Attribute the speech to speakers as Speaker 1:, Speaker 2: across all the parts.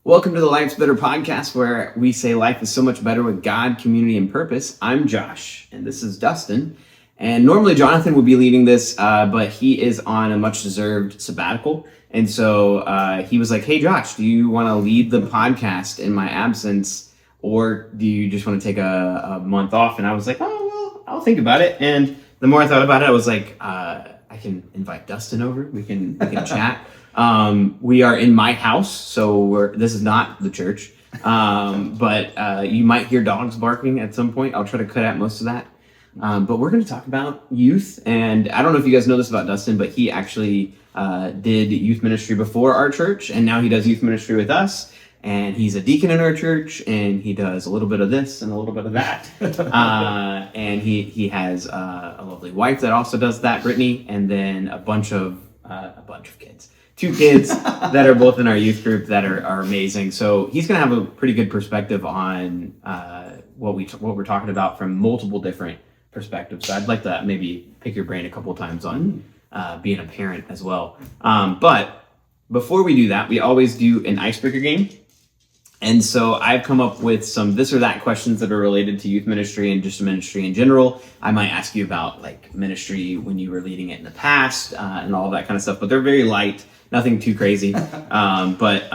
Speaker 1: Welcome to the Life's Better podcast, where we say life is so much better with God, community, and purpose. I'm Josh, and this is Dustin. And normally Jonathan would be leading this, but he is on a much-deserved sabbatical. And so he was like, hey, Josh, do you want to lead the podcast in my absence, or do you just want to take a month off? And I was like, oh, well, I'll think about it. And the more I thought about it, I was like, I can invite Dustin over. We can chat. We are in my house, so this is not the church, but you might hear dogs barking at some point. I'll try to cut out most of that. But we're going to talk about youth, and I don't know if you guys know this about Dustin, but he actually did youth ministry before our church, and now he does youth ministry with us, and he's a deacon in our church, and he does a little bit of this and a little bit of that. And he has a lovely wife that also does that, Brittany, and then a bunch of kids. 2 kids that are both in our youth group that are amazing. So he's going to have a pretty good perspective on what we're talking about from multiple different perspectives. So I'd like to maybe pick your brain a couple of times on being a parent as well. But before we do that, we always do an icebreaker game. And so I've come up with some this or that questions that are related to youth ministry and just ministry in general. I might ask you about like ministry when you were leading it in the past and all that kind of stuff, but they're very light, nothing too crazy. But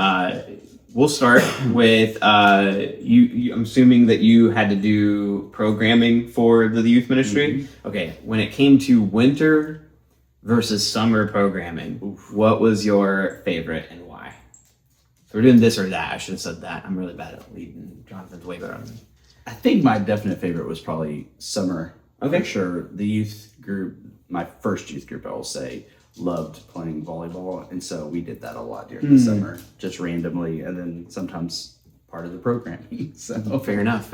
Speaker 1: we'll start with you. I'm assuming that you had to do programming for the youth ministry. Mm-hmm. Okay, when it came to winter versus summer programming, what was your favorite and why? So we're doing this or that. I should have said that. I'm really bad at leading. Jonathan's way better than me.
Speaker 2: I think my definite favorite was probably summer.
Speaker 1: Okay.
Speaker 2: For sure. The youth group, my first youth group, I will say, loved playing volleyball. And so we did that a lot during the summer, just randomly. And then sometimes part of the programming. So
Speaker 1: Fair enough.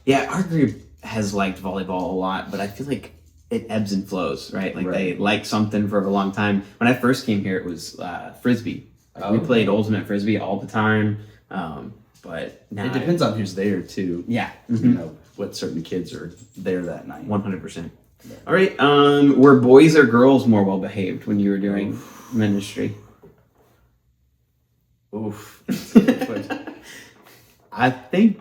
Speaker 1: Yeah, our group has liked volleyball a lot, but I feel like it ebbs and flows, right? Like they like something for a long time. When I first came here, it was Frisbee. We played ultimate Frisbee all the time, but now
Speaker 2: it depends on who's there too.
Speaker 1: Yeah.
Speaker 2: Mm-hmm. You know, what certain kids are there that night.
Speaker 1: 100%. All right. Were boys or girls more well behaved when you were doing ministry?
Speaker 2: Oof. I think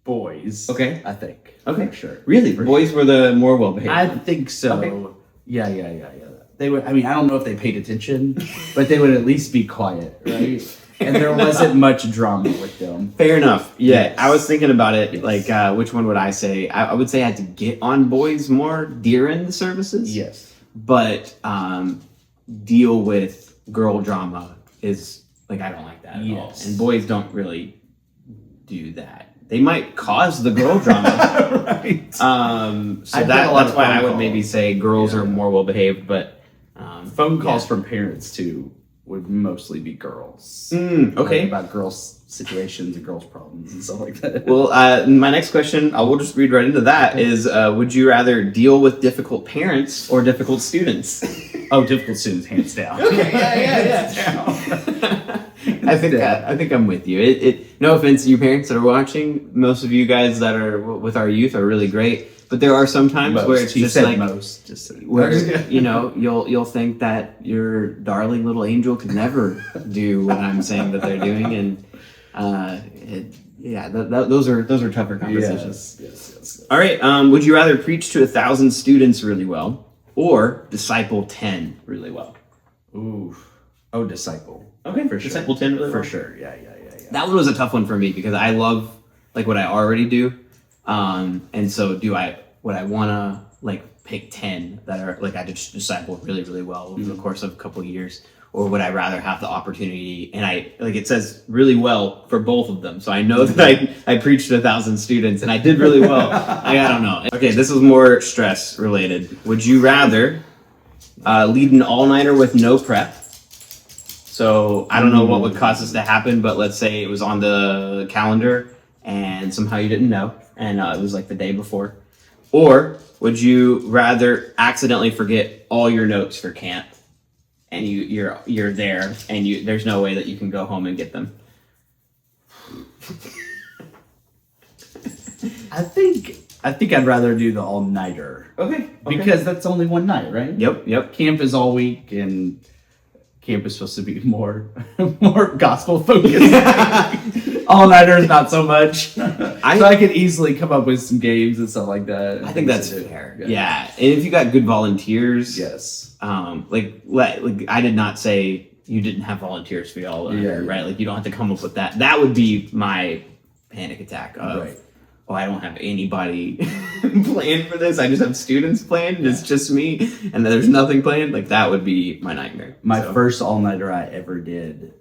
Speaker 2: boys.
Speaker 1: Okay.
Speaker 2: I think.
Speaker 1: Okay.
Speaker 2: For sure.
Speaker 1: Really? Boys were the more well behaved?
Speaker 2: I think so.
Speaker 1: Okay.
Speaker 2: Yeah. They would. I mean, I don't know if they paid attention, but they would at least be quiet, right? And there wasn't much drama with them.
Speaker 1: Fair enough. Yeah,
Speaker 2: Yes.
Speaker 1: I was thinking about it. Like, which one would I say? I would say I had to get on boys more during the services.
Speaker 2: Yes.
Speaker 1: But deal with girl drama is like I don't like that at all. And boys don't really do that. They might cause the girl drama.
Speaker 2: Right.
Speaker 1: So that's why I would maybe say girls are more well behaved, but
Speaker 2: phone calls from parents too would mostly be girls.
Speaker 1: Okay.
Speaker 2: About girls' situations and girls' problems and stuff like that.
Speaker 1: Well, my next question, I will just read right into that, is would you rather deal with difficult parents or difficult students?
Speaker 2: Oh, difficult students, hands down.
Speaker 1: Okay, yeah. I think I'm with you. No offense to you parents that are watching. Most of you guys that are with our youth are really great. But there are some times where it's just like
Speaker 2: most, just
Speaker 1: where you'll think that your darling little angel could never do what I'm saying that they're doing, and those are tougher conversations.
Speaker 2: Yes.
Speaker 1: All right. Would you rather preach to 1,000 students really well or disciple 10 really well?
Speaker 2: Ooh. Oh, disciple.
Speaker 1: Okay, for sure. Disciple 10 really well.
Speaker 2: For sure. Yeah.
Speaker 1: That one was a tough one for me because I love like what I already do. And so would I want to like pick 10 that are like I just discipled really, really well over the course of a couple of years, or would I rather have the opportunity? And I like it says really well for both of them. So I know that I preached to 1,000 students and I did really well. I don't know. Okay. This is more stress related. Would you rather, lead an all-nighter with no prep? So I don't know what would cause this to happen, but let's say it was on the calendar and somehow you didn't know, and it was like the day before. Or would you rather accidentally forget all your notes for camp, and you're there, and there's no way that you can go home and get them?
Speaker 2: I think I'd rather do the all-nighter.
Speaker 1: Okay.
Speaker 2: Because that's only one night, right?
Speaker 1: Yep.
Speaker 2: Camp is all week, and camp is supposed to be more gospel focused. All nighters, not so much. So I could easily come up with some games and stuff like that.
Speaker 1: I think that's fair. Yeah. And if you got good volunteers,
Speaker 2: Yes.
Speaker 1: like I did not say you didn't have volunteers for y'all, right? Like you don't have to come up with that. That would be my panic attack of, oh, I don't have anybody planned for this. I just have students planned. And it's just me, and there's nothing planned. Like that would be my nightmare.
Speaker 2: My first all-nighter I ever did.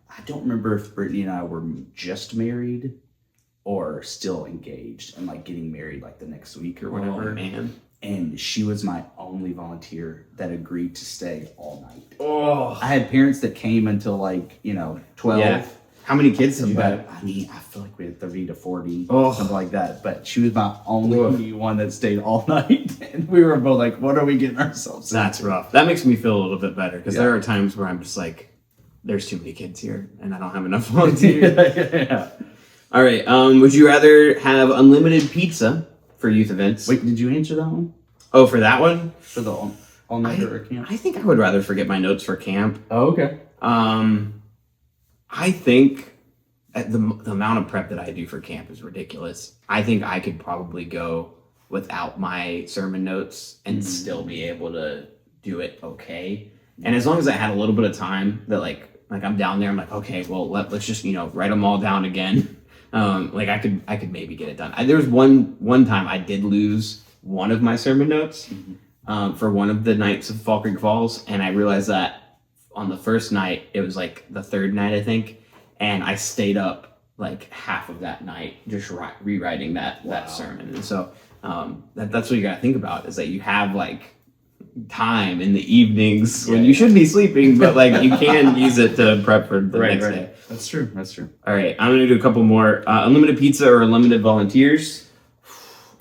Speaker 2: I don't remember if Brittany and I were just married or still engaged and like getting married like the next week or whatever.
Speaker 1: Oh, man.
Speaker 2: And she was my only volunteer that agreed to stay all night.
Speaker 1: Oh,
Speaker 2: I had parents that came until like, 12.
Speaker 1: yeah. How many kids have you had?
Speaker 2: But I mean, I feel like we had 30 to 40,
Speaker 1: Oh.
Speaker 2: something like that. But she was my only one that stayed all night. And we were both like, what are we getting ourselves
Speaker 1: That's
Speaker 2: into?
Speaker 1: rough. That makes me feel a little bit better because there are times where I'm just like, there's too many kids here and I don't have enough volunteers.
Speaker 2: Yeah.
Speaker 1: All right. Would you rather have unlimited pizza for youth events?
Speaker 2: Wait, did you answer that one?
Speaker 1: Oh, for that one?
Speaker 2: For the all-nighter camp?
Speaker 1: I think I would rather forget my notes for camp.
Speaker 2: Oh, okay.
Speaker 1: I think the amount of prep that I do for camp is ridiculous. I think I could probably go without my sermon notes and still be able to do it okay. And as long as I had a little bit of time that like I'm down there, I'm like, okay, well let's just write them all down again. Like I could maybe get it done. There was one time I did lose one of my sermon notes for one of the nights of Fall Creek Falls, and I realized that on the first night, it was like the third night I think, and I stayed up like half of that night just rewriting that sermon. And so that's what you gotta think about, is that you have like time in the evenings when you should be sleeping, but like you can use it to prep for the next day.
Speaker 2: That's true.
Speaker 1: All right, I'm gonna do a couple more. Unlimited pizza or unlimited volunteers?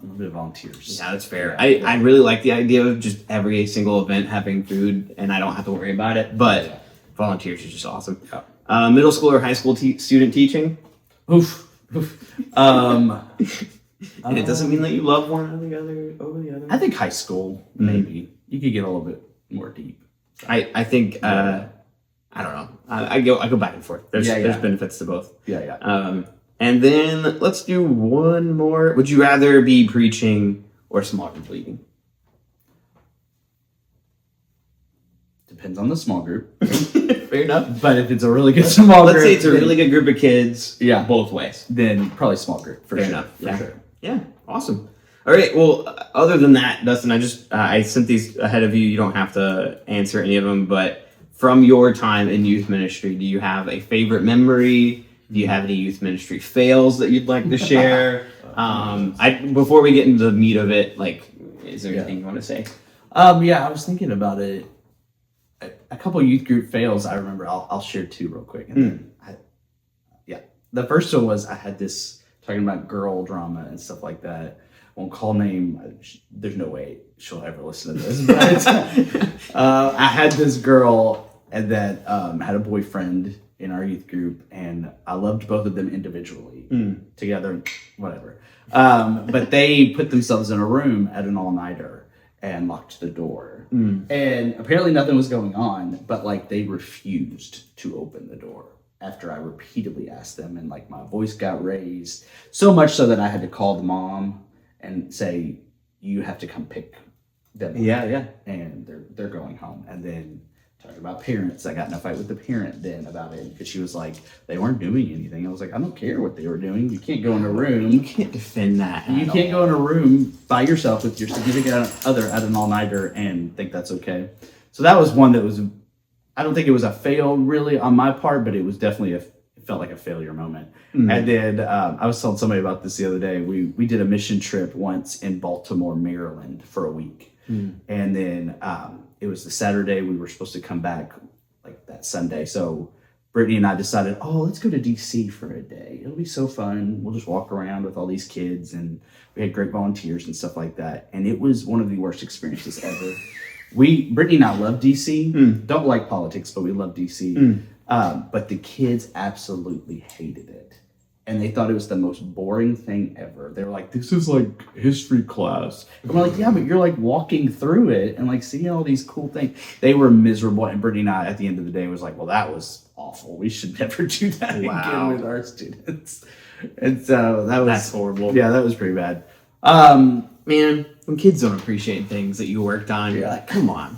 Speaker 2: Unlimited volunteers.
Speaker 1: Yeah, that's fair. I really like the idea of just every single event having food and I don't have to worry about it, but volunteers is just awesome. Middle school or high school student teaching?
Speaker 2: Oof.
Speaker 1: And it doesn't mean that you love one or the other over the other.
Speaker 2: I think high school, maybe. You could get a little bit more deep.
Speaker 1: I think I don't know. I go back and forth. There's benefits to both.
Speaker 2: Yeah.
Speaker 1: And then let's do one more. Would you rather be preaching or small group leading?
Speaker 2: Depends on the small group.
Speaker 1: Fair enough.
Speaker 2: But if it's a really good small group,
Speaker 1: let's say it's a really good group of kids.
Speaker 2: Yeah.
Speaker 1: Both ways.
Speaker 2: Then probably small group for
Speaker 1: Fair
Speaker 2: sure.
Speaker 1: enough.
Speaker 2: For sure.
Speaker 1: Yeah. Awesome. All right. Well, other than that, Dustin, I sent these ahead of you. You don't have to answer any of them. But from your time in youth ministry, do you have a favorite memory? Do you have any youth ministry fails that you'd like to share? Before we get into the meat of it, like, is there anything you want to say?
Speaker 2: I was thinking about it. A couple youth group fails. I remember. I'll share two real quick. And the first one was I had this talking about girl drama and stuff like that. Won't call name. There's no way she'll ever listen to this. But I had this girl that had a boyfriend in our youth group, and I loved both of them individually, together, whatever. But they put themselves in a room at an all-nighter and locked the door. And apparently nothing was going on, but like they refused to open the door after I repeatedly asked them, and like my voice got raised so much so that I had to call the mom and say, you have to come pick them up.
Speaker 1: Yeah.
Speaker 2: And they're going home. And then talking about parents, I got in a fight with the parent then about it because she was like, they weren't doing anything. I was like, I don't care what they were doing. You can't go in a room.
Speaker 1: You can't defend that.
Speaker 2: You can't go in a room by yourself with your significant other at an all-nighter and think that's okay. So that was one that was, I don't think it was a fail really on my part, but it was definitely it felt like a failure moment. And then I was telling somebody about this the other day. We did a mission trip once in Baltimore, Maryland for a week. And then it was the Saturday. We were supposed to come back like that Sunday. So Brittany and I decided, let's go to DC for a day. It'll be so fun. We'll just walk around with all these kids, and we had great volunteers and stuff like that. And it was one of the worst experiences ever. Brittany and I love DC. Don't like politics, but we love DC. But the kids absolutely hated it. and they thought it was the most boring thing ever. They were like, "This is like history class." And we're like, "Yeah, but you're like walking through it and like seeing all these cool things." They were miserable, and Brittany and I, at the end of the day, was like, "Well, that was awful. We should never do that
Speaker 1: Wow.
Speaker 2: again with our students." And so
Speaker 1: That's horrible.
Speaker 2: Yeah, that was pretty bad.
Speaker 1: Man, when kids don't appreciate things that you worked on, you're like, come on.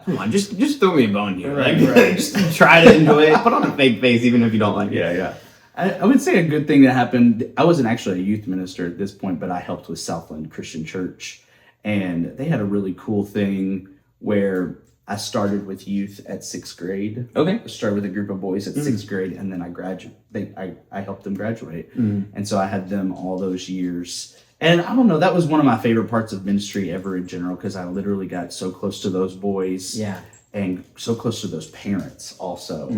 Speaker 1: Come on, just throw me a bone here.
Speaker 2: Right,
Speaker 1: Like,
Speaker 2: right.
Speaker 1: just try to enjoy it. Put on a fake face even if you don't like it.
Speaker 2: Yeah. I would say a good thing that happened. I wasn't actually a youth minister at this point, but I helped with Southland Christian Church, and they had a really cool thing where I started with youth at 6th grade.
Speaker 1: Okay.
Speaker 2: I started with a group of boys at 6th grade, and then I helped them graduate, and so I had them all those years. And I don't know, that was one of my favorite parts of ministry ever in general, because I literally got so close to those boys.
Speaker 1: Yeah.
Speaker 2: And so close to those parents also,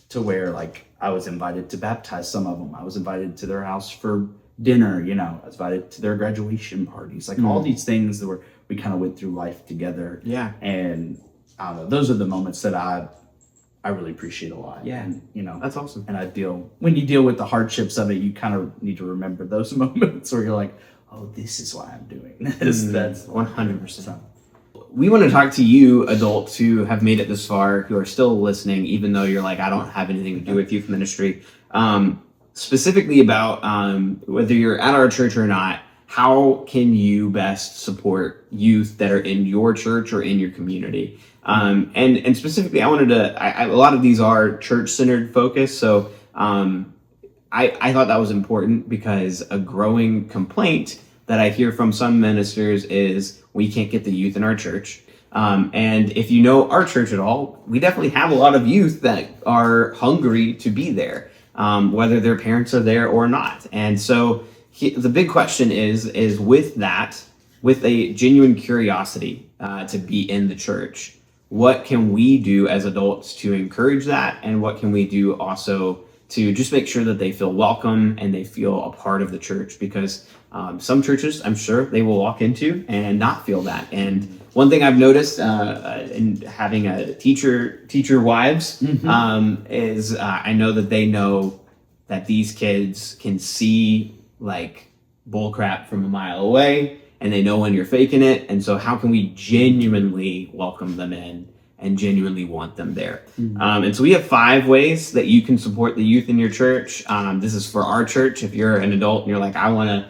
Speaker 2: to where like I was invited to baptize some of them. I was invited to their house for dinner, I was invited to their graduation parties, like all these things that we kind of went through life together.
Speaker 1: Yeah.
Speaker 2: And I don't know, those are the moments that I really appreciate a lot.
Speaker 1: Yeah.
Speaker 2: And,
Speaker 1: That's awesome.
Speaker 2: and when you deal with the hardships of it, you kind of need to remember those moments where you're like, oh, this is why I'm doing this. That's
Speaker 1: 100%. We want to talk to you adults who have made it this far, who are still listening, even though you're like, I don't have anything to do with youth ministry. Specifically about whether you're at our church or not, how can you best support youth that are in your church or in your community? And specifically, I wanted to, a lot of these are church-centered focus. So I thought that was important because a growing complaint that I hear from some ministers is we can't get the youth in our church. And if you know our church at all, we definitely have a lot of youth that are hungry to be there, whether their parents are there or not. And so the big question is with that, with a genuine curiosity to be in the church, what can we do as adults to encourage that? And what can we do also to just make sure that they feel welcome and they feel a part of the church? Because some churches, I'm sure, they will walk into and not feel that. And one thing I've noticed in having a teacher wives is I know that they know that these kids can see like bullcrap from a mile away, and they know when you're faking it. And so how can we genuinely welcome them in and genuinely want them there? And so we have 5 ways that you can support the youth in your church. This is for our church. If you're an adult and you're like, I want to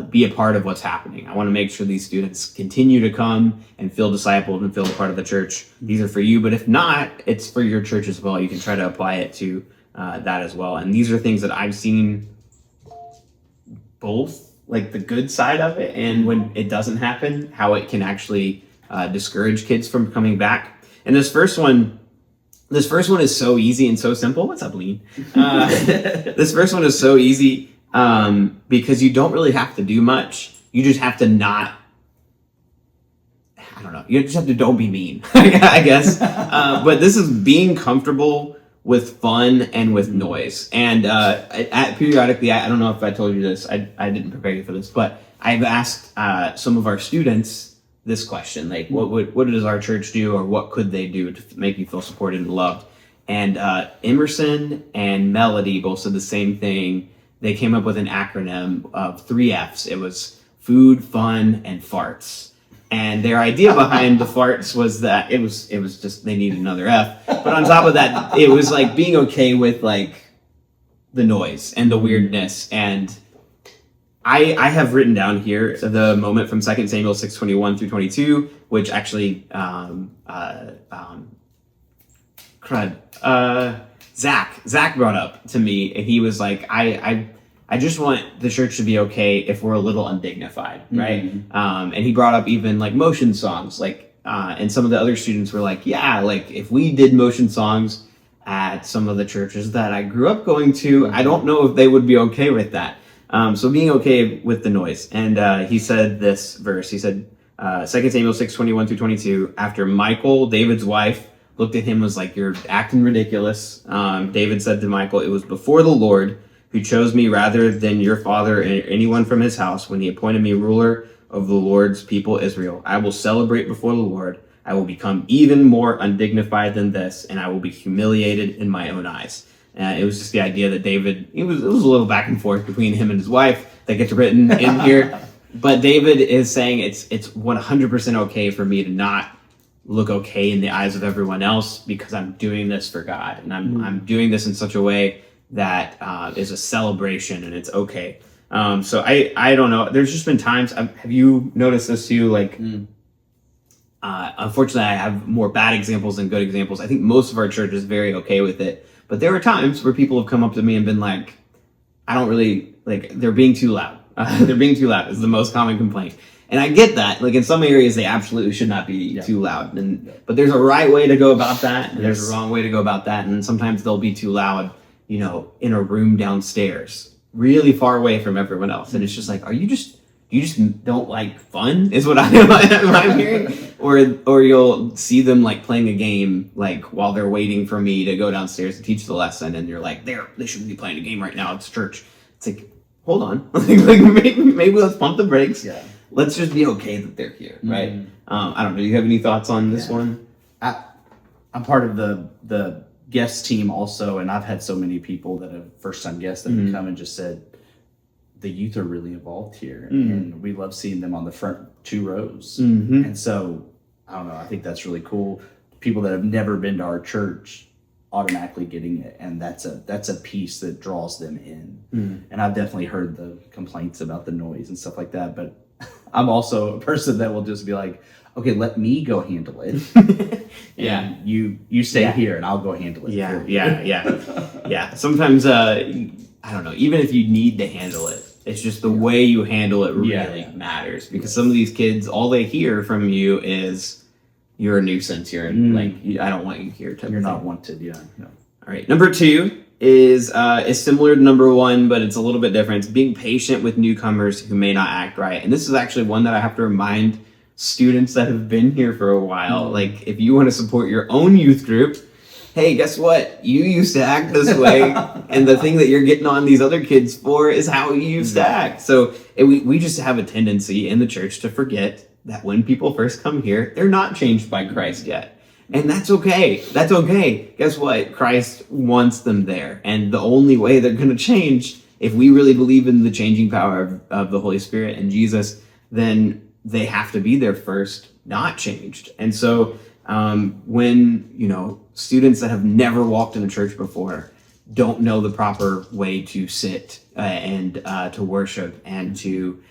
Speaker 1: be a part of what's happening, I want to make sure these students continue to come and feel discipled and feel a part of the church, these are for you. But if not, it's for your church as well. You can try to apply it to that as well. And these are things that I've seen both, like the good side of it, and when it doesn't happen, how it can actually discourage kids from coming back. And this first one is so easy and so simple. What's up, Lean? This first one is so easy because you don't really have to do much. You just have to you just have to don't be mean, I guess. But this is being comfortable with fun and with noise. And periodically, I don't know if I told you this, I didn't prepare you for this, but I've asked some of our students this question, like what does our church do, or what could they do to make you feel supported and loved? And Emerson and Melody both said the same thing. They came up with an acronym of 3 F's. It was food, fun, and farts. And their idea behind the farts was that it was just they needed another F. But on top of that, it was like being okay with like the noise and the weirdness. And I have written down here the moment from 2 Samuel 6:21 through 22, which actually Zach brought up to me, and he was like, I just want the church to be okay if we're a little undignified, right? And he brought up even like motion songs, like, and some of the other students were like, yeah, like if we did motion songs at some of the churches that I grew up going to, I don't know if they would be okay with that. So being okay with the noise. And he said this verse, he said, 2 Samuel 6:21 through 22, after Michal, David's wife, looked at him and was like, you're acting ridiculous. David said to Michal, it was before the Lord who chose me rather than your father or anyone from his house when he appointed me ruler of the Lord's people Israel. I will celebrate before the Lord. I will become even more undignified than this, and I will be humiliated in my own eyes. It was just the idea that David, it was a little back and forth between him and his wife that gets written in here. But David is saying it's 100% okay for me to not look okay in the eyes of everyone else because I'm doing this for God. And I'm doing this in such a way that is a celebration and it's okay. So I don't know. There's just been times, have you noticed this too? Like, unfortunately, I have more bad examples than good examples. I think most of our church is very okay with it. But there are times where people have come up to me and been like, I don't really, like, they're being too loud. They're being too loud is the most common complaint. And I get that. Like, in some areas, they absolutely should not be too loud. But there's a right way to go about that. And there's a wrong way to go about that. And sometimes they'll be too loud, you know, in a room downstairs, really far away from everyone else. And it's just like, you just don't like fun is what I'm hearing. Or you'll see them like playing a game, like while they're waiting for me to go downstairs to teach the lesson. And you're like, they shouldn't be playing a game right now. It's church. It's like, hold on. like maybe let's pump the brakes.
Speaker 2: Yeah.
Speaker 1: Let's just be okay that they're here, right? I don't know. Do you have any thoughts on this one?
Speaker 2: I'm part of the guest team also, and I've had so many people that have first-time guests that have come and just said, the youth are really involved here, and we love seeing them on the front 2 rows. And so, I don't know, I think that's really cool. People that have never been to our church automatically getting it, and that's a piece that draws them in. And I've definitely heard the complaints about the noise and stuff like that, but I'm also a person that will just be like, okay, let me go handle it. And you stay here and I'll go handle it.
Speaker 1: Yeah. Sometimes I don't know, even if you need to handle it, it's just the way you handle it really matters, because some of these kids, all they hear from you is you're a nuisance. You're like, I don't want you here.
Speaker 2: You're not wanted. Yeah. No.
Speaker 1: All right. Number 2 is similar to number 1, but it's a little bit different. It's being patient with newcomers who may not act right. And this is actually one that I have to remind students that have been here for a while. Like, if you want to support your own youth group, hey, guess what? You used to act this way, and the thing that you're getting on these other kids for is how you used to act. So we just have a tendency in the church to forget that when people first come here, they're not changed by Christ yet. And that's okay. That's okay. Guess what? Christ wants them there. And the only way they're going to change, if we really believe in the changing power of the Holy Spirit and Jesus, then they have to be there first, not changed. And so when, you know, students that have never walked in a church before don't know the proper way to sit and to worship and to,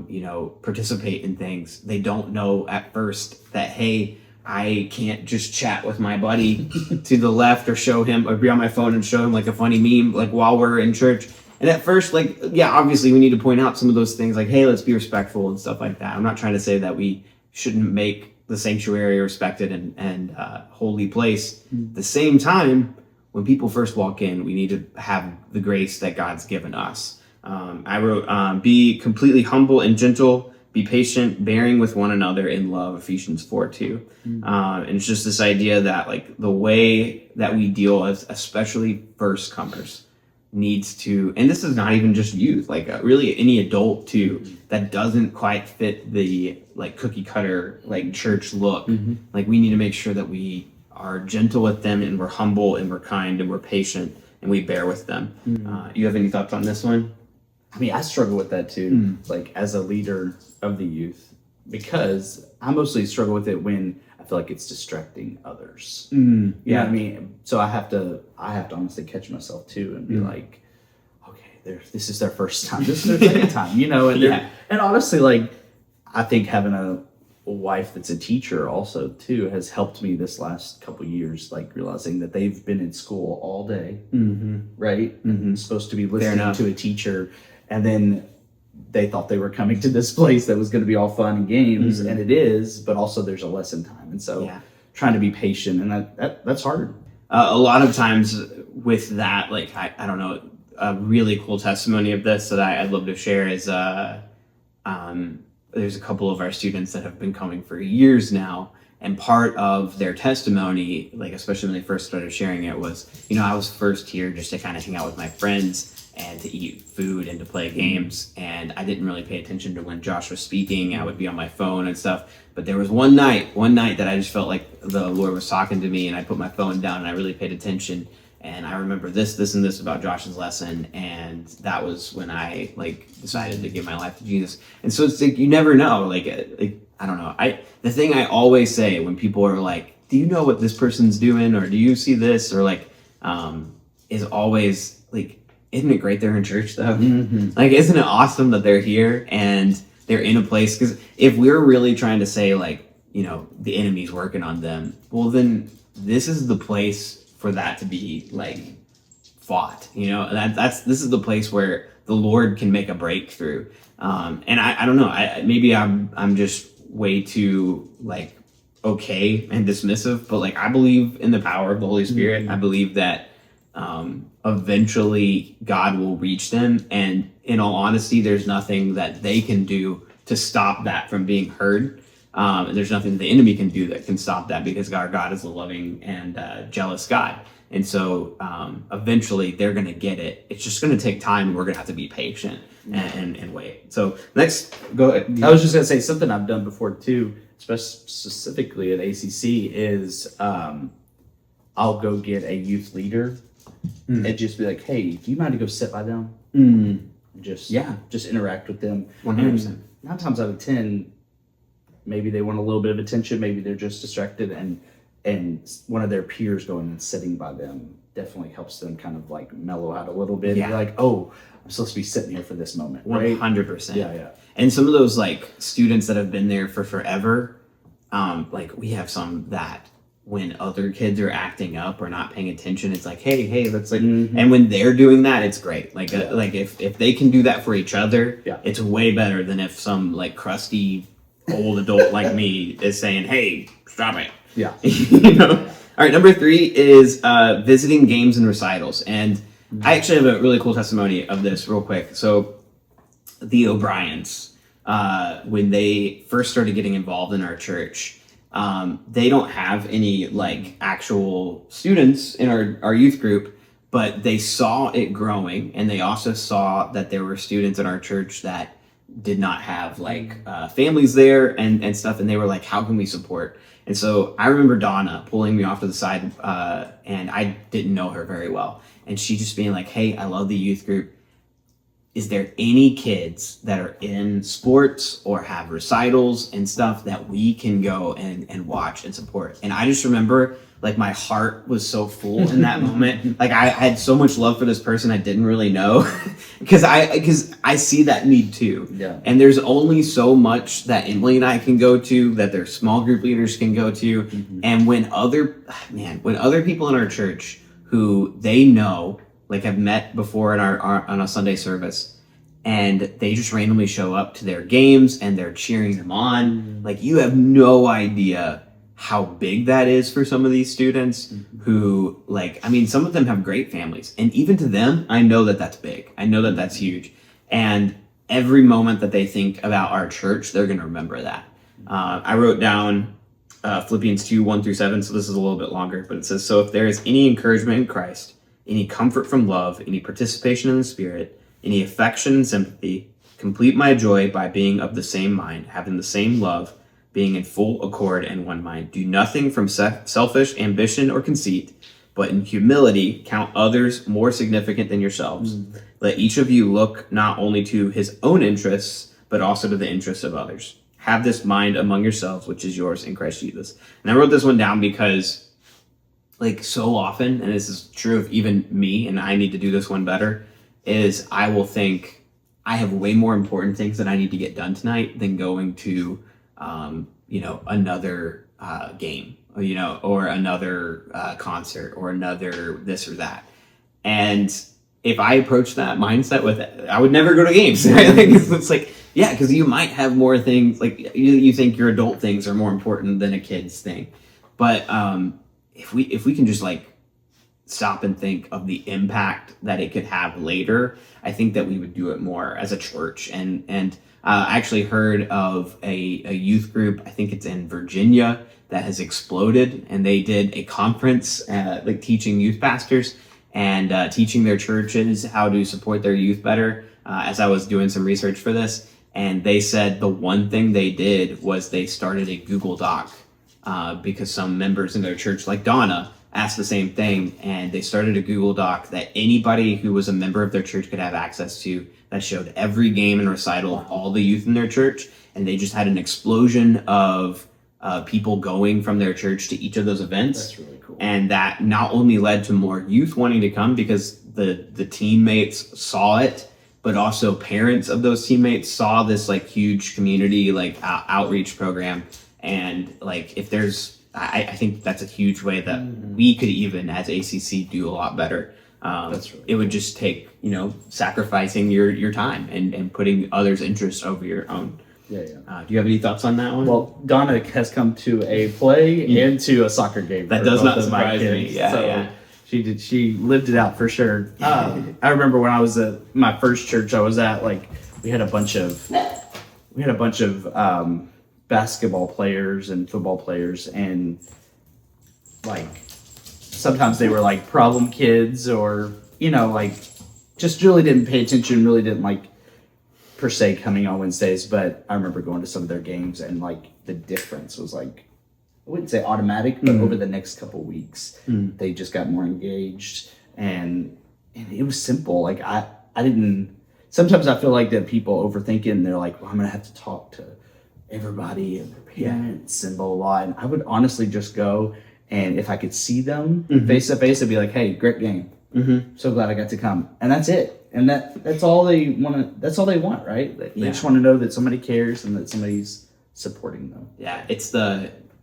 Speaker 1: you know, participate in things, they don't know at first that, hey, I can't just chat with my buddy to the left or show him or be on my phone and show him like a funny meme, like while we're in church. And at first, like, yeah, obviously we need to point out some of those things like, hey, let's be respectful and stuff like that. I'm not trying to say that we shouldn't make the sanctuary a respected and holy place. At the same time, when people first walk in, we need to have the grace that God's given us. I wrote, be completely humble and gentle, be patient, bearing with one another in love, Ephesians 4:2. And it's just this idea that like the way that we deal with, especially first comers, needs to, and this is not even just youth, like really any adult too, that doesn't quite fit the like cookie cutter, like church look. Like we need to make sure that we are gentle with them and we're humble and we're kind and we're patient and we bear with them. You have any thoughts on this one?
Speaker 2: I mean, I struggle with that too, like as a leader of the youth, because I mostly struggle with it when I feel like it's distracting others. You know what I mean? So I have to honestly catch myself too and be like, okay, this is their first time. This is their second time, you know? And and honestly, like, I think having a wife that's a teacher also too has helped me this last couple years, like realizing that they've been in school all day, right? And supposed to be listening to a teacher, and then they thought they were coming to this place that was going to be all fun and games, and it is, but also there's a lesson time. And so trying to be patient, and that's hard.
Speaker 1: A lot of times with that, like, I don't know, a really cool testimony of this that I'd love to share is there's a couple of our students that have been coming for years now, and part of their testimony, like especially when they first started sharing it, was, you know, I was first here just to kind of hang out with my friends and to eat food and to play games, and I didn't really pay attention to when Josh was speaking. I would be on my phone and stuff, but there was one night that I just felt like the Lord was talking to me, and I put my phone down and I really paid attention, and I remember this and this about Josh's lesson, and that was when I like decided to give my life to Jesus. And so it's like you never know. Like I don't know. The thing I always say when people are like, "Do you know what this person's doing?" or "Do you see this?" or like, is always like, "Isn't it great they're in church though?" Like, isn't it awesome that they're here and they're in a place? Because if we're really trying to say like, you know, the enemy's working on them, well then this is the place for that to be like fought. You know, this is the place where the Lord can make a breakthrough. And I don't know. Maybe I'm just way too like okay and dismissive, but like I believe in the power of the Holy Spirit. I believe that eventually God will reach them, and in all honesty, there's nothing that they can do to stop that from being heard. And there's nothing the enemy can do that can stop that, because our God is a loving and jealous God. And so eventually they're going to get it. It's just going to take time, and we're going to have to be patient and wait. So next, go ahead.
Speaker 2: I was just going to say something I've done before too, specifically at ACC, is I'll go get a youth leader and just be like, hey, do you mind to go sit by them? Just interact with them.
Speaker 1: 100%.
Speaker 2: And 9 times out of 10, maybe they want a little bit of attention, maybe they're just distracted, and one of their peers going and sitting by them definitely helps them kind of like mellow out a little bit.
Speaker 1: Yeah.
Speaker 2: Be like, oh, I'm supposed to be sitting here for this moment, right?
Speaker 1: 100%.
Speaker 2: Yeah.
Speaker 1: And some of those like students that have been there for forever, like we have some that when other kids are acting up or not paying attention, it's like, hey, that's like, and when they're doing that, it's great. Like, like if they can do that for each other, it's way better than if some like crusty old adult like me is saying, hey, stop it.
Speaker 2: Yeah.
Speaker 1: You know? All right. Number 3 is visiting games and recitals. And I actually have a really cool testimony of this real quick. So the O'Briens, when they first started getting involved in our church, they don't have any like actual students in our youth group, but they saw it growing, and they also saw that there were students in our church that did not have like families there and stuff, and they were like, how can we support? And so I remember Donna pulling me off to the side, and I didn't know her very well, and she just being like, hey, I love the youth group. Is there any kids that are in sports or have recitals and stuff that we can go and watch and support? And I just remember like my heart was so full in that moment. Like I had so much love for this person I didn't really know because I see that need too.
Speaker 2: Yeah.
Speaker 1: And there's only so much that Emily and I can go to, that their small group leaders can go to. And when other people in our church who they know, like have met before in our on a Sunday service, and they just randomly show up to their games and they're cheering them on. Like you have no idea how big that is for some of these students who like, I mean, some of them have great families, and even to them, I know that that's big. I know that that's huge. And every moment that they think about our church, they're going to remember that. I wrote down Philippians 2, 1-7. So this is a little bit longer, but it says, so if there is any encouragement in Christ, any comfort from love, any participation in the Spirit, any affection and sympathy, complete my joy by being of the same mind, having the same love, being in full accord and one mind. Do nothing from selfish ambition or conceit, but in humility count others more significant than yourselves. Let each of you look not only to his own interests, but also to the interests of others. Have this mind among yourselves, which is yours in Christ Jesus. And I wrote this one down because like so often, and this is true of even me, and I need to do this one better, is I will think I have way more important things that I need to get done tonight than going to, another game, or another concert or another this or that. And if I approach that mindset with it, I would never go to games. Right? It's like, yeah, because you might have more things, like you think your adult things are more important than a kid's thing. But if we can just like stop and think of the impact that it could have later, I think that we would do it more as a church. And I actually heard of a youth group, I think it's in Virginia, that has exploded, and they did a conference like teaching youth pastors and teaching their churches how to support their youth better, as I was doing some research for this. And they said the one thing they did was they started a Google Doc because some members in their church, like Donna, asked the same thing, and they started a Google Doc that anybody who was a member of their church could have access to, that showed every game and recital of all the youth in their church. And they just had an explosion of people going from their church to each of those events.
Speaker 2: That's really cool.
Speaker 1: And that not only led to more youth wanting to come because the teammates saw it, but also parents of those teammates saw this like huge community like outreach program. And like if there's, I think that's a huge way that we could even as ACC do a lot better.
Speaker 2: That's really
Speaker 1: it would just take, sacrificing your time and putting others' interests over your own.
Speaker 2: Yeah.
Speaker 1: Do you have any thoughts on that one?
Speaker 2: Well, Donna has come to a play and to a soccer game.
Speaker 1: That
Speaker 2: for
Speaker 1: does
Speaker 2: both
Speaker 1: not
Speaker 2: of my
Speaker 1: surprise me.
Speaker 2: kids.
Speaker 1: Yeah,
Speaker 2: So
Speaker 1: yeah.
Speaker 2: She lived it out for sure. I remember when I was at my first church I was at, like we had a bunch of basketball players and football players, and like sometimes they were like problem kids, or like just really didn't pay attention, really didn't like per se coming on Wednesdays. But I remember going to some of their games, and like the difference was like, I wouldn't say automatic, but over the next couple weeks they just got more engaged, and it was simple. Like I didn't, sometimes I feel like that people overthink it and they're like, well, I'm gonna have to talk to everybody and their parents and blah blah blah. And I would honestly just go, and if I could see them face to face, I'd be like, hey, great game. So glad I got to come. And that's it. And that's all they want. That's all they want, right? They just want to know that somebody cares and that somebody's supporting them.
Speaker 1: Yeah, it's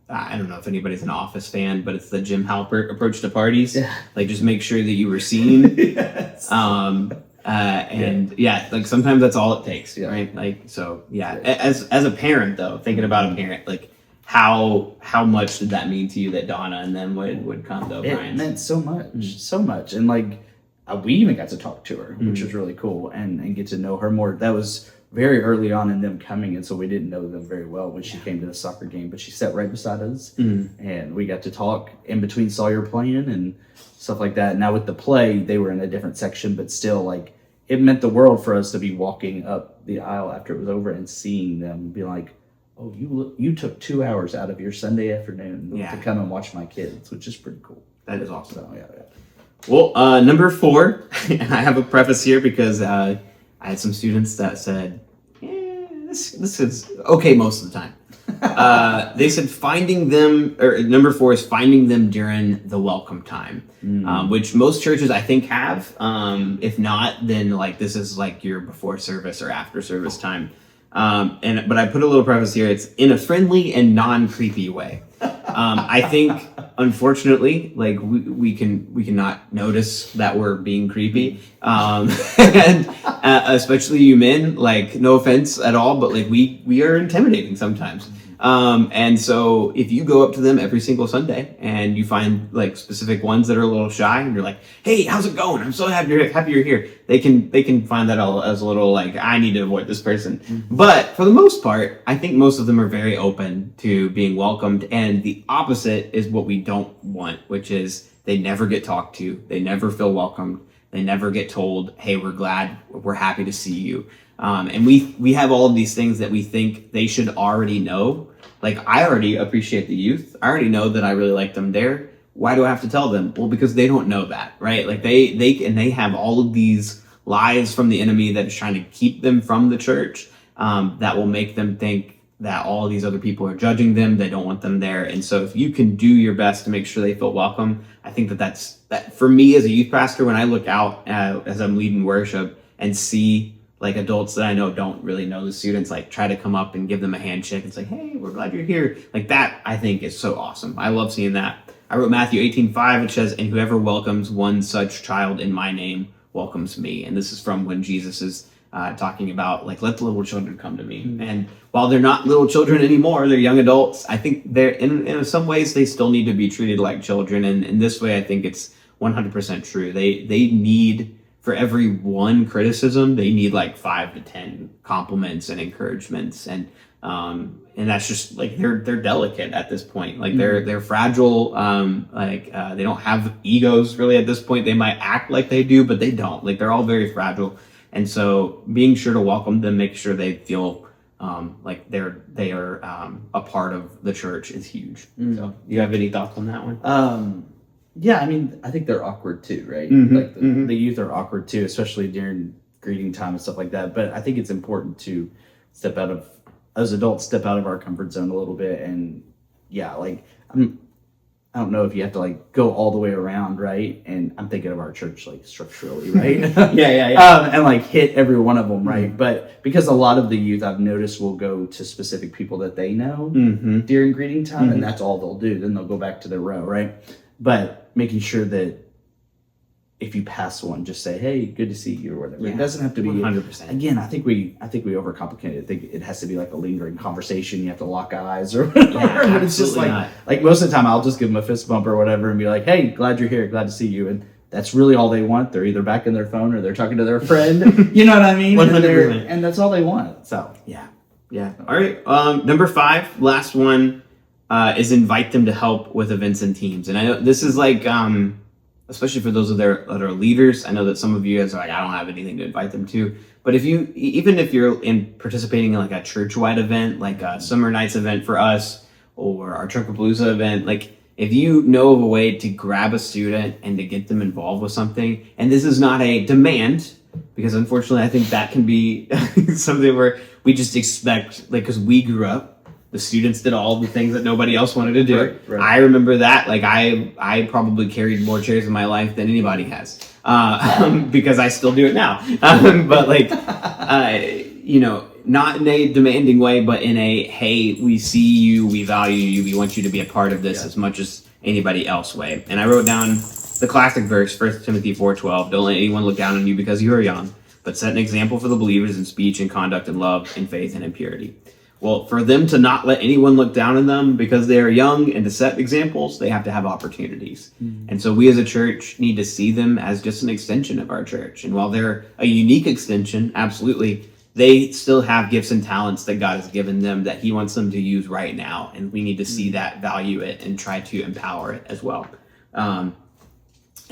Speaker 1: I don't know if anybody's an Office fan, but it's the Jim Halpert approach to parties.
Speaker 2: Yeah.
Speaker 1: Like, just make sure that you were seen.
Speaker 2: Yes.
Speaker 1: Like sometimes that's all it takes,
Speaker 2: Yeah.
Speaker 1: right? Like, so yeah. As a parent though, thinking about a parent, like how much did that mean to you that Donna and them would come though,
Speaker 2: It
Speaker 1: Brian?
Speaker 2: meant so much. And like, we even got to talk to her, which was really cool, and get to know her more. That was very early on in them coming, and so we didn't know them very well when she came to the soccer game, but she sat right beside us, and we got to talk in between Sawyer playing and stuff like that. Now with the play, they were in a different section, but still, like, it meant the world for us to be walking up the aisle after it was over and seeing them and be like, oh, you took 2 hours out of your Sunday afternoon to come and watch my kids, which is pretty cool.
Speaker 1: That is awesome.
Speaker 2: So yeah.
Speaker 1: Well, number 4, and I have a preface here because I had some students that said, this is okay most of the time. They said number 4 is finding them during the welcome time, which most churches I think have. If not, then like this is like your before service or after service time. But I put a little preface here. It's in a friendly and non-creepy way. I think, unfortunately, like we cannot notice that we're being creepy, and especially you men. Like, no offense at all, but like we are intimidating sometimes. And so if you go up to them every single Sunday and you find like specific ones that are a little shy, and you're like, "Hey, how's it going? I'm so happy you're here." They can find that as a little like, I need to avoid this person. But for the most part, I think most of them are very open to being welcomed. And the opposite is what we don't want, which is they never get talked to, they never feel welcomed, they never get told, "Hey, we're happy to see you." And we have all of these things that we think they should already know. Like, I already appreciate the youth. I already know that I really like them there. Why do I have to tell them? Well, because they don't know that, right? Like they have all of these lies from the enemy that is trying to keep them from the church, that will make them think that all these other people are judging them. They don't want them there. And so if you can do your best to make sure they feel welcome, I think that for me as a youth pastor, when I look out as I'm leading worship and see like adults that I know don't really know the students, like try to come up and give them a handshake and say, "Hey, we're glad you're here." Like that, I think is so awesome. I love seeing that. I wrote Matthew 18:5, which says, "And whoever welcomes one such child in my name welcomes me." And this is from when Jesus is talking about like, let the little children come to me. And while they're not little children anymore, they're young adults. I think they're in some ways they still need to be treated like children. And in this way, I think it's 100% true. They need, for every one criticism, they need like 5 to 10 compliments and encouragements, and that's just like they're delicate at this point. Like they're fragile. They don't have egos really at this point. They might act like they do, but they don't. Like, they're all very fragile, and so being sure to welcome them, make sure they feel like they are a part of the church is huge. So, do you have any thoughts on that one?
Speaker 2: Yeah, I mean, I think they're awkward too, right?
Speaker 1: Mhm,
Speaker 2: Like
Speaker 1: mhm.
Speaker 2: the youth are awkward too, especially during greeting time and stuff like that. But I think it's important to step out of, as adults, step out of our comfort zone a little bit. And yeah, like I don't know if you have to like go all the way around, right? And I'm thinking of our church like structurally, right?
Speaker 1: Yeah.
Speaker 2: And like hit every one of them, right? But because a lot of the youth I've noticed will go to specific people that they know
Speaker 1: Mm-hmm.
Speaker 2: during greeting time,
Speaker 1: Mhm.
Speaker 2: and that's all they'll do. Then they'll go back to their row, right? But making sure that if you pass one, just say, "Hey, good to see you," or whatever.
Speaker 1: Yeah.
Speaker 2: It doesn't have to be
Speaker 1: 100%.
Speaker 2: Again, I think we overcomplicate it. I think it has to be like a lingering conversation. You have to lock eyes or
Speaker 1: Yeah,
Speaker 2: but it's just
Speaker 1: absolutely
Speaker 2: like
Speaker 1: not.
Speaker 2: like most of the time I'll just give them a fist bump or whatever and be like, "Hey, glad you're here. Glad to see you." And that's really all they want. They're either back in their phone or they're talking to their friend. You know what I mean?
Speaker 1: 100%.
Speaker 2: And that's all they want. So
Speaker 1: Yeah. All right. Number 5, last one, is invite them to help with events and teams. And I know this is like, especially for those that are leaders. I know that some of you guys are like, I don't have anything to invite them to. But even if you're participating in like a church-wide event, like a summer nights event for us, or our Truckapalooza event, like if you know of a way to grab a student and to get them involved with something, and this is not a demand, because unfortunately I think that can be something where we just expect, like, because we grew up, the students did all the things that nobody else wanted to do.
Speaker 2: Right.
Speaker 1: I remember that. Like I probably carried more chairs in my life than anybody has, because I still do it now. But like, not in a demanding way, but in a, hey, we see you, we value you, we want you to be a part of this as much as anybody else way. And I wrote down the classic verse, 1 Timothy 4:12. Don't let anyone look down on you because you are young, but set an example for the believers in speech and conduct and love and faith and in purity. Well, for them to not let anyone look down on them because they are young and to set examples, they have to have opportunities. And so we as a church need to see them as just an extension of our church. And while they're a unique extension, absolutely, they still have gifts and talents that God has given them that He wants them to use right now. And we need to see that, value it, and try to empower it as well. And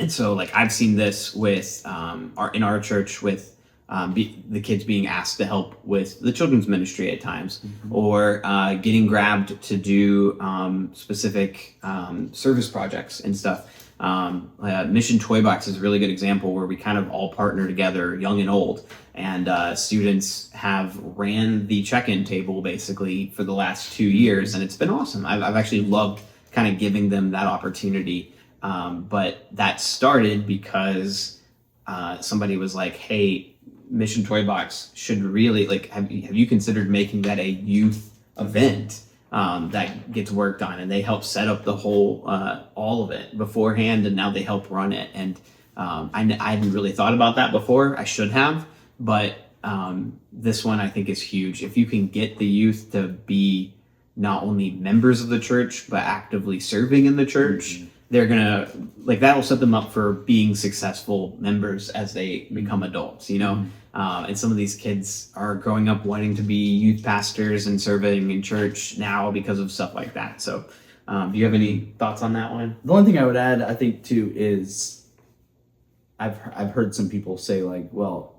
Speaker 1: so, like, I've seen this with in our church with the kids being asked to help with the children's ministry at times, or getting grabbed to do specific service projects and stuff. Mission Toy Box is a really good example where we kind of all partner together, young and old, and students have ran the check-in table basically for the last 2 years, and it's been awesome. I've actually loved kind of giving them that opportunity, but that started because somebody was like, "Hey, Mission Toy Box should really, like, have you considered making that a youth event that gets worked on?" And they help set up the whole all of it beforehand, and now they help run it. And I hadn't really thought about that before. I should have, but this one I think is huge. If you can get the youth to be not only members of the church but actively serving in the church, they're gonna, like, that will set them up for being successful members as they become adults, and some of these kids are growing up wanting to be youth pastors and serving in church now because of stuff like that. So do you have any thoughts on that one?
Speaker 2: The only thing I would add, I think, too, is I've heard some people say, like, well,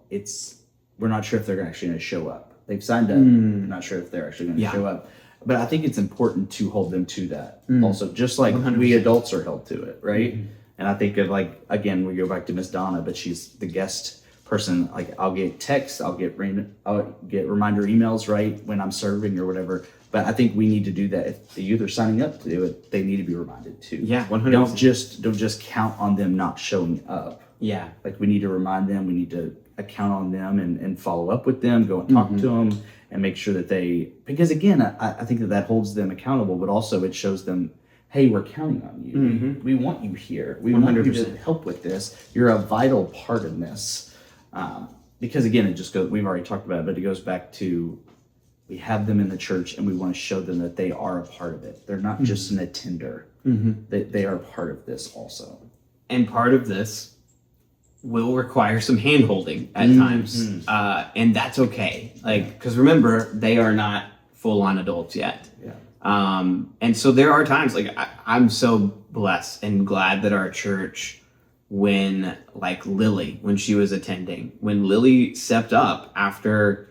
Speaker 2: we're not sure if they're actually going to show up. They've signed up. We're not sure if they're actually going to show up. But I think it's important to hold them to that also, just like
Speaker 1: 100%.
Speaker 2: we adults are held to it, right? And I think of, like, again, we go back to Miss Donna, but she's the guest person. Like, I'll get texts, I'll get reminder emails, right, when I'm serving or whatever. But I think we need to do that. If the youth are signing up to do it, they need to be reminded too.
Speaker 1: Yeah, 100%.
Speaker 2: Don't just count on them not showing up.
Speaker 1: Yeah.
Speaker 2: Like, we need to remind them. We need to count on them and follow up with them, go and talk to them, and make sure that because again, I think that holds them accountable, but also it shows them, hey, we're counting on you. We want you here. We 100%. Want you to help with this. You're a vital part in this. Because again, it just goes, we've already talked about it, but it goes back to, we have them in the church and we want to show them that they are a part of it. They're not just an attender. They are part of this also.
Speaker 1: And part of this will require some hand-holding at times. And that's okay. Like, because remember, they are not full-on adults yet. And so there are times, like, I'm so blessed and glad that our church, when, like, Lily, when she was attending, when Lily stepped up after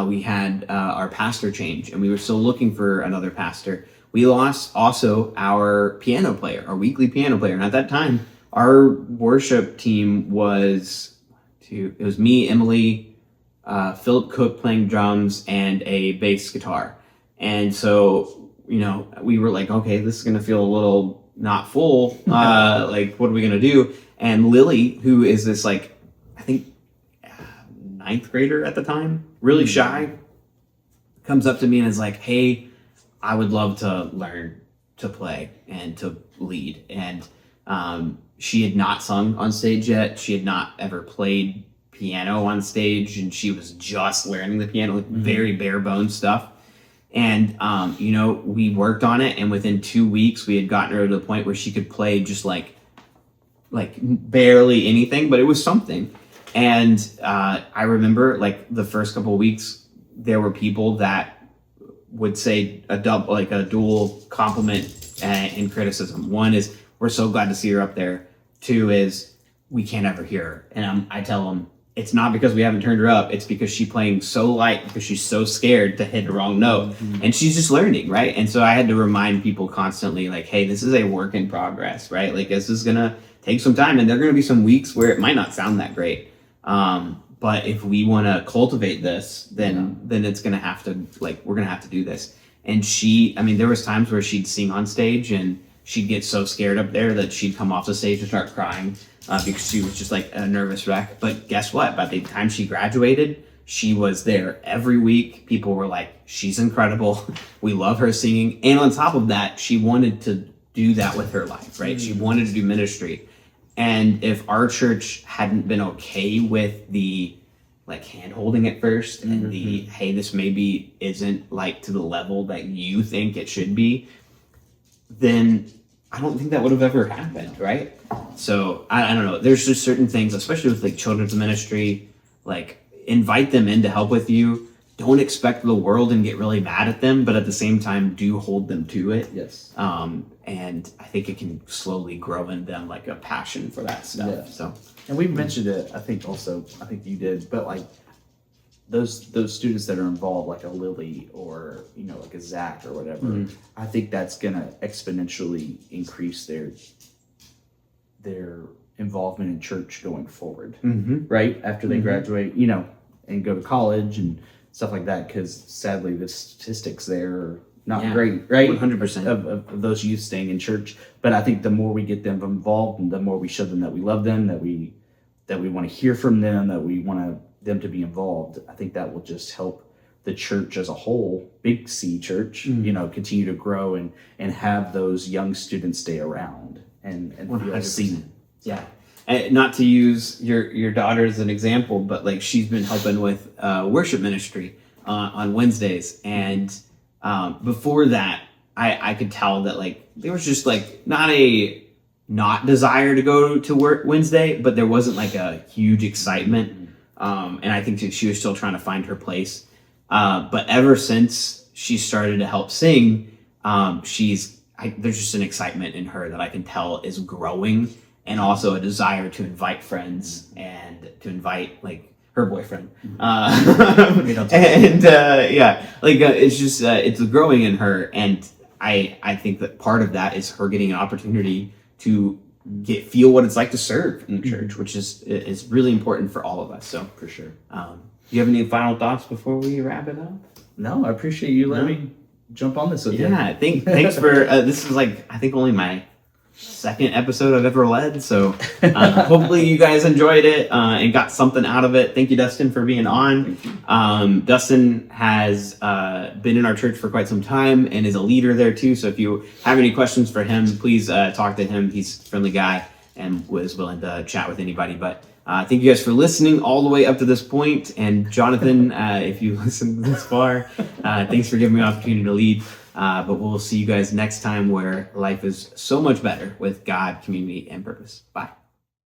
Speaker 1: we had our pastor change and we were still looking for another pastor, we lost also our piano player, our weekly piano player. And at that time, our worship team was it was me, Emily, Philip Cook playing drums, and a bass guitar. And so, we were like, okay, this is going to feel a little not full. Like, what are we going to do? And Lily, who is this, like, I think, ninth grader at the time, really shy, comes up to me and is like, hey, I would love to learn to play and to lead. And she had not sung on stage yet. She had not ever played piano on stage, and she was just learning the piano, like very bare bones stuff. And, we worked on it, and within 2 weeks, we had gotten her to the point where she could play just like barely anything, but it was something. And I remember, like, the first couple of weeks, there were people that would say a dual compliment and criticism. One is, we're so glad to see her up there. Two is, we can't ever hear her. And I tell them, it's not because we haven't turned her up. It's because she's playing so light because she's so scared to hit the wrong note. And she's just learning, right? And so I had to remind people constantly, like, hey, this is a work in progress, right? Like, this is going to take some time, and there are going to be some weeks where it might not sound that great. But if we want to cultivate this, then it's going to have to, like, we're going to have to do this. And there was times where she'd sing on stage and she'd get so scared up there that she'd come off the stage and start crying because she was just like a nervous wreck. But guess what? By the time she graduated, she was there every week. People were like, she's incredible. We love her singing. And on top of that, she wanted to do that with her life, right? She wanted to do ministry. And if our church hadn't been okay with the like hand holding at first and the, hey, this maybe isn't like to the level that you think it should be, then I don't think that would have ever happened, right? So I don't know. There's just certain things, especially with like children's ministry, like invite them in to help with you. Don't expect the world and get really mad at them, but at the same time, do hold them to it.
Speaker 2: Yes.
Speaker 1: And I think it can slowly grow in them like a passion for that stuff.
Speaker 2: Yeah.
Speaker 1: So,
Speaker 2: and we mentioned it, I think you did, but like those students that are involved, like a Lily or, like a Zach or whatever, I think that's going to exponentially increase their involvement in church going forward, right? After they graduate, and go to college and stuff like that, because sadly the statistics there are not great, right?
Speaker 1: 100%
Speaker 2: of those youth staying in church. But I think the more we get them involved and the more we show them that we love them, that we want to hear from them, that we want them to be involved, I think that will just help the church as a whole, Big C church, continue to grow and have those young students stay around and feel seen.
Speaker 1: Yeah. And not to use your daughter as an example, but like she's been helping with worship ministry on Wednesdays. And before that, I could tell that like there was just like not desire to go to work Wednesday, but there wasn't like a huge excitement. And I think she was still trying to find her place. But ever since she started to help sing, there's just an excitement in her that I can tell is growing, and also a desire to invite friends and to invite like her boyfriend. It's just, it's growing in her. And I think that part of that is her getting an opportunity to feel what it's like to serve in the church, which is really important for all of us. So
Speaker 2: For sure.
Speaker 1: do you have any final thoughts before we wrap it up?
Speaker 2: No, I appreciate you letting me jump on this with you.
Speaker 1: Yeah, thanks for, this is like, I think only my second episode I've ever led. So hopefully you guys enjoyed it and got something out of it. Thank you, Dustin, for being on. Dustin has been in our church for quite some time and is a leader there too. So if you have any questions for him, please talk to him. He's a friendly guy and was willing to chat with anybody. But thank you guys for listening all the way up to this point. And Jonathan, if you listened this far, thanks for giving me an opportunity to lead. But we'll see you guys next time, where life is so much better with God, community, and purpose. Bye.